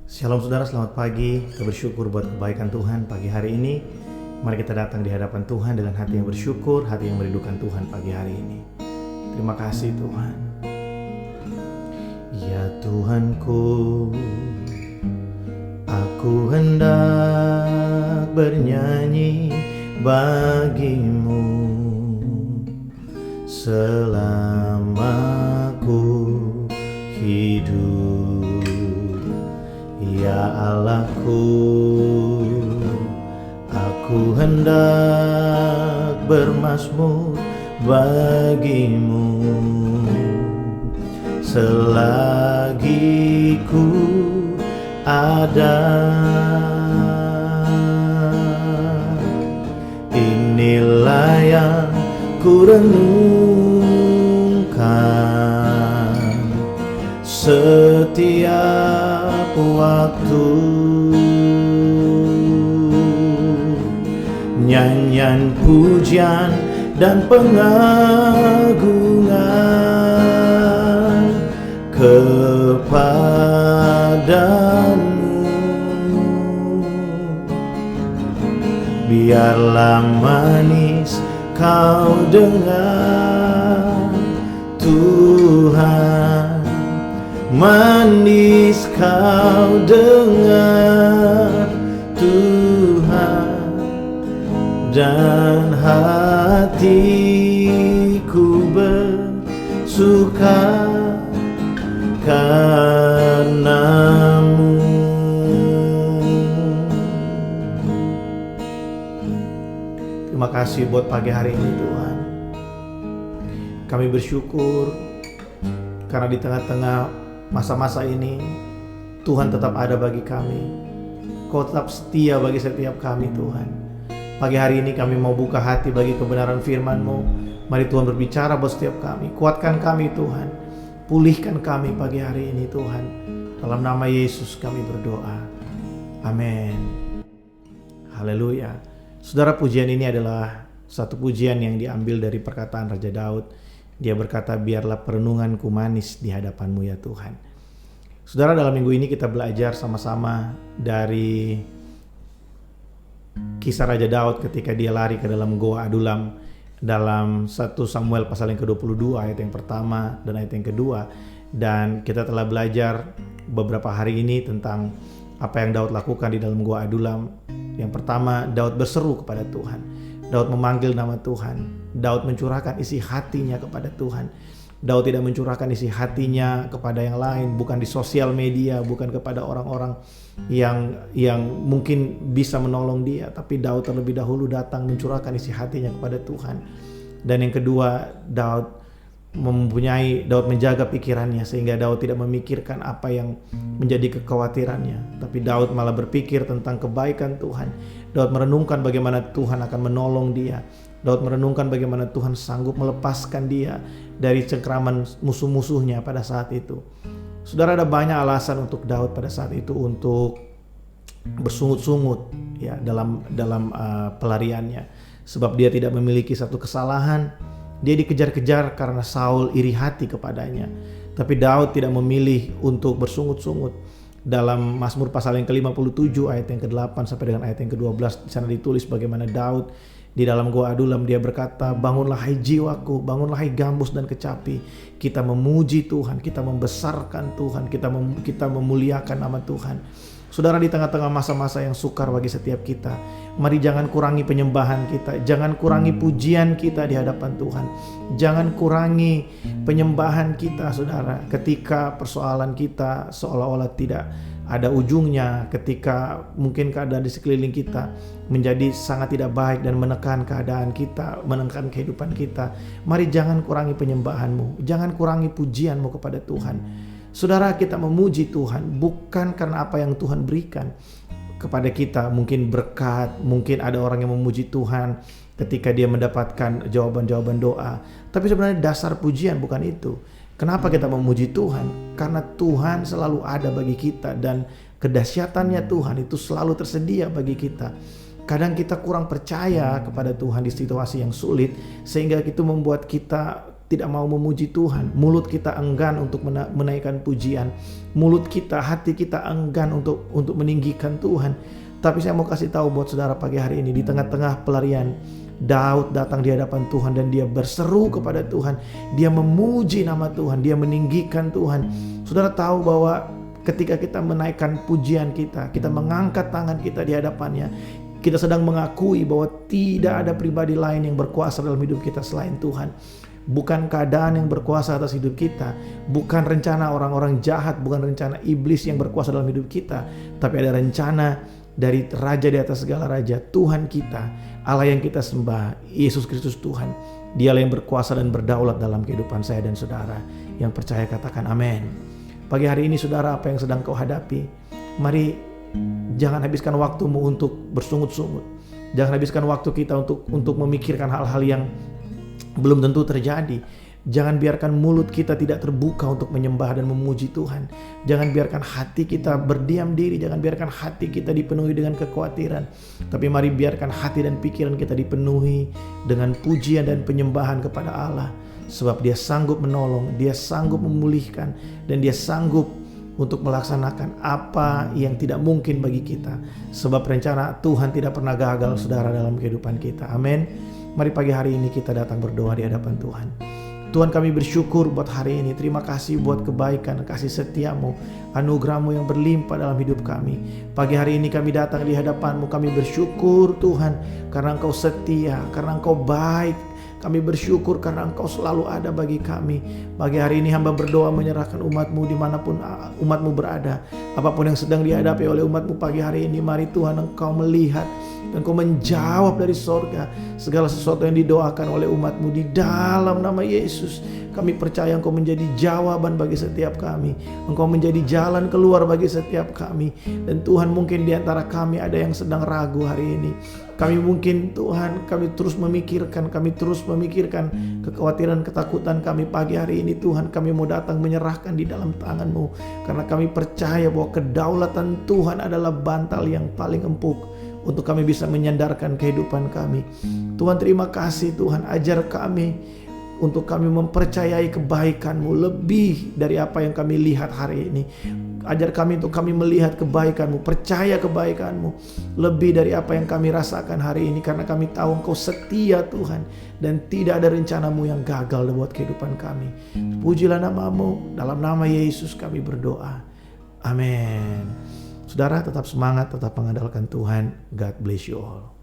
Shalom saudara, selamat pagi. Kita bersyukur buat kebaikan Tuhan pagi hari ini. Mari kita datang di hadapan Tuhan dengan hati yang bersyukur, hati yang merindukan Tuhan pagi hari ini. Terima kasih Tuhan. Ya Tuhanku, aku hendak bernyanyi bagimu selama ku hidup. Ya Allahku, aku hendak bermazmur bagimu selagi ku ada. Inilah yang ku renungkan setiap waktu, nyanyian pujian dan pengagungan kepadamu. Biarlah manis kau dengar Tuhan, manis kau dengar Tuhan, dan hatiku bersuka karenamu. Terima kasih buat pagi hari ini Tuhan. Kami bersyukur karena di tengah-tengah masa-masa ini Tuhan tetap ada bagi kami. Kau tetap setia bagi setiap kami Tuhan. Pagi hari ini kami mau buka hati bagi kebenaran firman-Mu. Mari Tuhan berbicara buat setiap kami. Kuatkan kami Tuhan. Pulihkan kami pagi hari ini Tuhan. Dalam nama Yesus kami berdoa. Amin. Haleluya. Saudara, pujian ini adalah satu pujian yang diambil dari perkataan Raja Daud. Dia berkata, biarlah perenunganku manis di hadapan-Mu ya Tuhan. Saudara, dalam minggu ini kita belajar sama-sama dari kisah Raja Daud ketika dia lari ke dalam Goa Adulam dalam 1 Samuel pasal yang ke-22 ayat yang pertama dan ayat yang kedua. Dan kita telah belajar beberapa hari ini tentang apa yang Daud lakukan di dalam Goa Adulam. Yang pertama, Daud berseru kepada Tuhan. Daud memanggil nama Tuhan. Daud mencurahkan isi hatinya kepada Tuhan. Daud tidak mencurahkan isi hatinya kepada yang lain, bukan di sosial media, bukan kepada orang-orang yang mungkin bisa menolong dia, tapi Daud terlebih dahulu datang mencurahkan isi hatinya kepada Tuhan. Dan yang kedua, Daud menjaga pikirannya sehingga Daud tidak memikirkan apa yang menjadi kekhawatirannya, tapi Daud malah berpikir tentang kebaikan Tuhan. Daud merenungkan bagaimana Tuhan akan menolong dia. Daud merenungkan bagaimana Tuhan sanggup melepaskan dia dari cengkraman musuh-musuhnya pada saat itu. Saudara, ada banyak alasan untuk Daud pada saat itu untuk bersungut-sungut ya dalam pelariannya, sebab dia tidak memiliki satu kesalahan. Dia dikejar-kejar karena Saul iri hati kepadanya. Tapi Daud tidak memilih untuk bersungut-sungut. Dalam Mazmur pasal yang ke-57 ayat yang ke-8 sampai dengan ayat yang ke-12, di sana ditulis bagaimana Daud di dalam Goa Adulam dia berkata, bangunlah hai jiwaku, bangunlah hai gambus dan kecapi. Kita memuji Tuhan, kita membesarkan Tuhan, kita memuliakan nama Tuhan. Saudara, di tengah-tengah masa-masa yang sukar bagi setiap kita, mari jangan kurangi penyembahan kita, jangan kurangi pujian kita di hadapan Tuhan, jangan kurangi penyembahan kita saudara, ketika persoalan kita seolah-olah tidak ada ujungnya, ketika mungkin keadaan di sekeliling kita menjadi sangat tidak baik dan menekan keadaan kita, menekan kehidupan kita. Mari jangan kurangi penyembahanmu, jangan kurangi pujianmu kepada Tuhan. Saudara, kita memuji Tuhan bukan karena apa yang Tuhan berikan kepada kita, mungkin berkat, mungkin ada orang yang memuji Tuhan ketika dia mendapatkan jawaban-jawaban doa. Tapi sebenarnya dasar pujian bukan itu. Kenapa kita memuji Tuhan? Karena Tuhan selalu ada bagi kita dan kedahsyatannya Tuhan itu selalu tersedia bagi kita. Kadang kita kurang percaya kepada Tuhan di situasi yang sulit, sehingga itu membuat kita tidak mau memuji Tuhan, mulut kita enggan untuk menaikkan pujian, mulut kita, hati kita enggan untuk meninggikan Tuhan. Tapi saya mau kasih tahu buat saudara pagi hari ini, di tengah-tengah pelarian, Daud datang di hadapan Tuhan dan dia berseru kepada Tuhan. Dia memuji nama Tuhan, dia meninggikan Tuhan. Saudara tahu bahwa ketika kita menaikkan pujian kita mengangkat tangan kita di hadapannya, kita sedang mengakui bahwa tidak ada pribadi lain yang berkuasa dalam hidup kita selain Tuhan. Bukan keadaan yang berkuasa atas hidup kita, bukan rencana orang-orang jahat, bukan rencana iblis yang berkuasa dalam hidup kita, tapi ada rencana dari Raja di atas segala raja, Tuhan kita, Allah yang kita sembah, Yesus Kristus Tuhan. Dialah yang berkuasa dan berdaulat dalam kehidupan saya dan saudara. Yang percaya katakan amin. Pagi hari ini saudara, apa yang sedang kau hadapi, mari jangan habiskan waktumu untuk bersungut-sungut. Jangan habiskan waktu kita untuk memikirkan hal-hal yang belum tentu terjadi. Jangan biarkan mulut kita tidak terbuka untuk menyembah dan memuji Tuhan. Jangan biarkan hati kita berdiam diri. Jangan biarkan hati kita dipenuhi dengan kekhawatiran. Tapi mari biarkan hati dan pikiran kita dipenuhi dengan pujian dan penyembahan kepada Allah. Sebab Dia sanggup menolong, Dia sanggup memulihkan, dan Dia sanggup untuk melaksanakan apa yang tidak mungkin bagi kita. Sebab rencana Tuhan tidak pernah gagal, saudara, dalam kehidupan kita. Amin. Mari pagi hari ini kita datang berdoa di hadapan Tuhan. Tuhan, kami bersyukur buat hari ini. Terima kasih buat kebaikan, kasih setiamu, anugerahmu yang berlimpah dalam hidup kami. Pagi hari ini kami datang di hadapanmu. Kami bersyukur Tuhan karena Engkau setia, karena Engkau baik. Kami bersyukur karena Engkau selalu ada bagi kami. Pagi hari ini hamba berdoa menyerahkan umatmu dimanapun umatmu berada. Apapun yang sedang dihadapi oleh umatmu pagi hari ini, mari Tuhan Engkau melihat dan Engkau menjawab dari sorga segala sesuatu yang didoakan oleh umatmu di dalam nama Yesus. Kami percaya Engkau menjadi jawaban bagi setiap kami. Engkau menjadi jalan keluar bagi setiap kami. Dan Tuhan, mungkin di antara kami ada yang sedang ragu hari ini. Kami mungkin Tuhan, kami terus memikirkan kekhawatiran, ketakutan kami pagi hari ini. Tuhan, kami mau datang menyerahkan di dalam tangan-Mu. Karena kami percaya bahwa kedaulatan Tuhan adalah bantal yang paling empuk untuk kami bisa menyandarkan kehidupan kami. Tuhan, terima kasih Tuhan, ajar kami untuk kami mempercayai kebaikan-Mu lebih dari apa yang kami lihat hari ini. Ajar kami untuk kami melihat kebaikan-Mu, percaya kebaikan-Mu lebih dari apa yang kami rasakan hari ini. Karena kami tahu Engkau setia Tuhan, dan tidak ada rencana-Mu yang gagal buat kehidupan kami. Pujilah nama-Mu, dalam nama Yesus kami berdoa. Amin. Saudara, tetap semangat, tetap mengandalkan Tuhan. God bless you all.